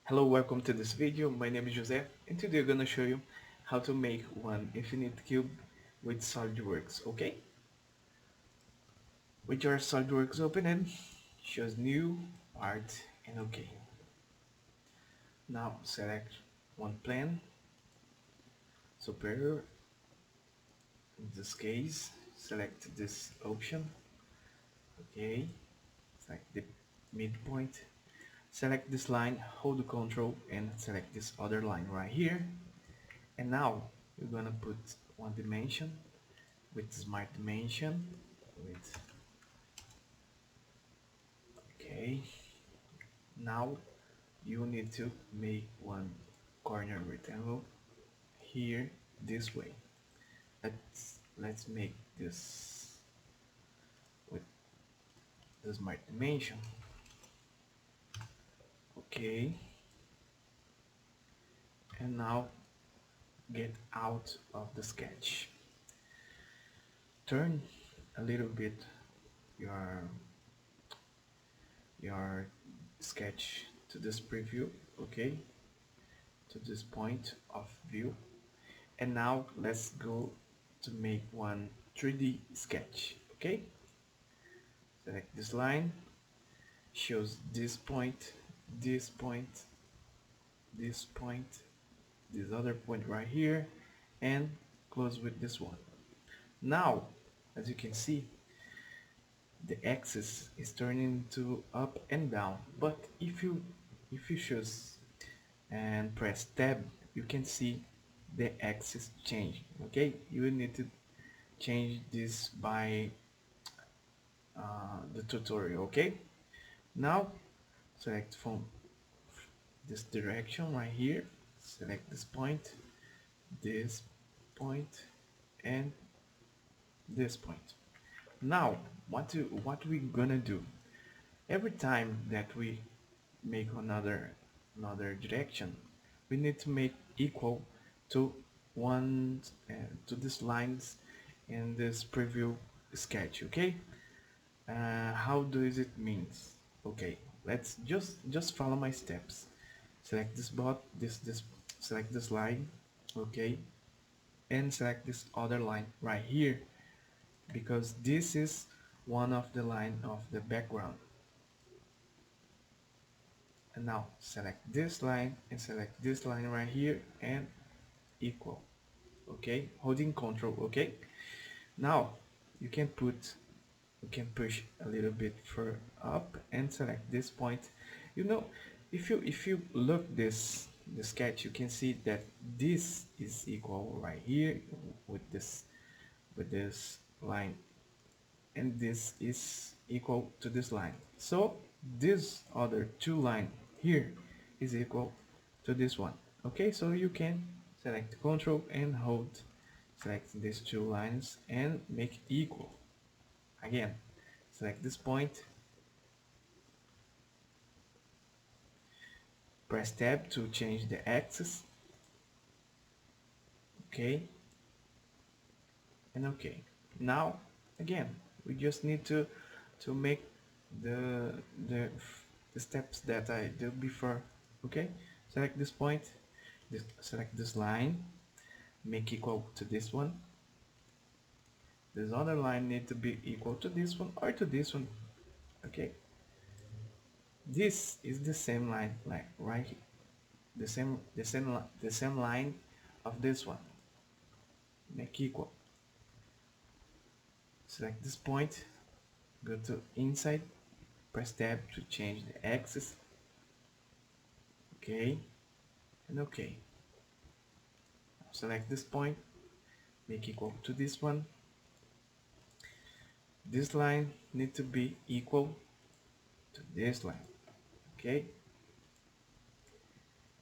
Hello, welcome to this video. My name is Jose and today I'm gonna show you how to make one infinite cube with Solidworks, okay? With your Solidworks open and choose new part and okay. Now select one plane, superior. In this case, select this option, okay? Select the midpoint. Select this line, hold the control and select this other line right here. And now you're gonna put one dimension with smart dimension with okay. Now you need to make one corner rectangle here this way. Let's make this with the smart dimension. Okay, and now get out of the sketch. Turn a little bit your your sketch to this preview, okay, to this point of view. And now let's go to make one 3D sketch, okay? Select this line, shows this point, this point, this point, this other point right here, and close with this one. Now, as you can see, the axis is turning to up and down, but if you choose and press tab, you can see the axis change. Okay, you will need to change this by the tutorial. Okay, now select from this direction right here, select this point and this point. Now what we gonna do, every time that we make another direction, we need to make equal to one to these lines in this preview sketch. Okay, how does it means? Okay, let's just follow my steps. Select this select this line, okay, and select this other line right here, because this is one of the line of the background. And now select this line and select this line right here and equal, okay, holding control. Okay, now you can push a little bit further up and select this point. You know, if you look the sketch, you can see that this is equal right here with this line, and this is equal to this line. So this other two line here is equal to this one. Okay, so you can select control and hold, select these two lines and make equal. Again, select this point, press tab to change the axis, okay, and okay. Now again, we just need to make the the the steps that I did before. Okay, select this point, select this line, make equal to this one. This other line need to be equal to this one or to this one. Okay, this is the same line, like right here, the same line of this one. Make equal. Select this point, go to inside, press tab to change the axis, okay, and okay. Select this point, make equal to this one. This line need to be equal to this line, okay,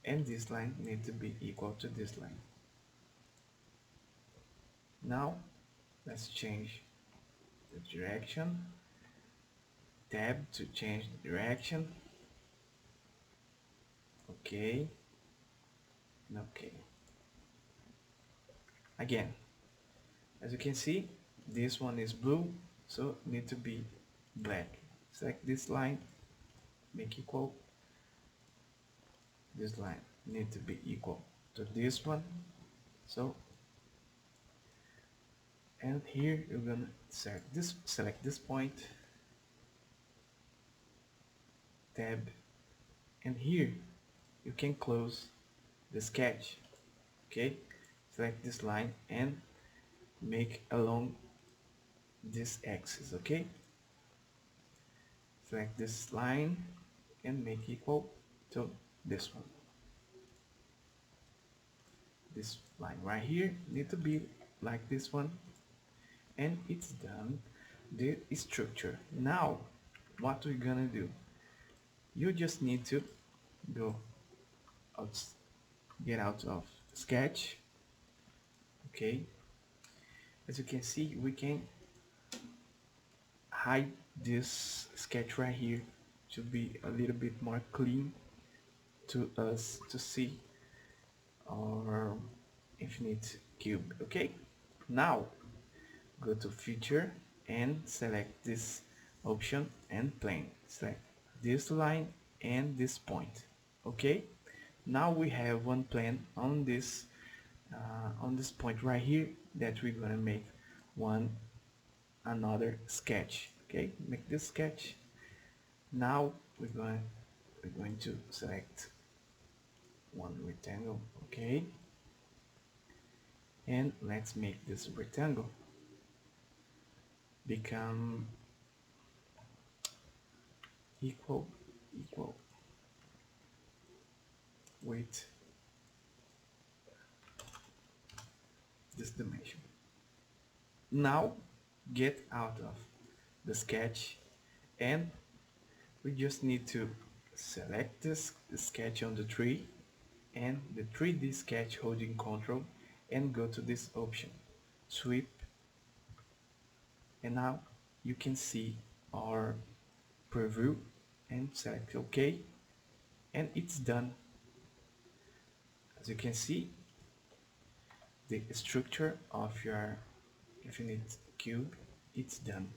and this line need to be equal to this line. Now let's change the direction, tab to change the direction, okay, and okay. Again, as you can see, this one is blue, so need to be black. Select this line, make equal, this line need to be equal to this one. So, and here you're gonna select this point, tab, and here you can close the sketch. Okay, select this line and make along this axis. Okay, select this line and make equal to this one. This line right here need to be like this one, and it's done the structure. Now what we're gonna do, you just need to go out, get out of sketch. Okay, as you can see, we can hide this sketch right here to be a little bit more clean to us to see our infinite cube. Okay, now go to feature and select this option and plane. Select this line and this point. Okay, now we have one plane on this point right here that we're gonna make one another sketch. Okay, make this sketch. Now we're going to select one rectangle. Okay, and let's make this rectangle become equal with this dimension. Now get out of the sketch, and we just need to select this sketch on the tree and the 3D sketch holding control and go to this option, sweep, and now you can see our preview and select OK, and it's done. As you can see, the structure of your infinite cube, it's done.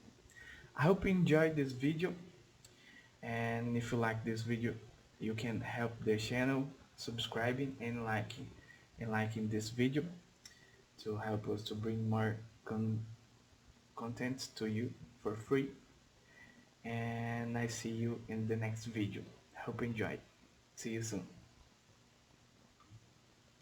I hope you enjoyed this video, and if you like this video, you can help the channel subscribing and liking this video to help us to bring more content to you for free. And I see you in the next video. Hope you enjoyed. See you soon.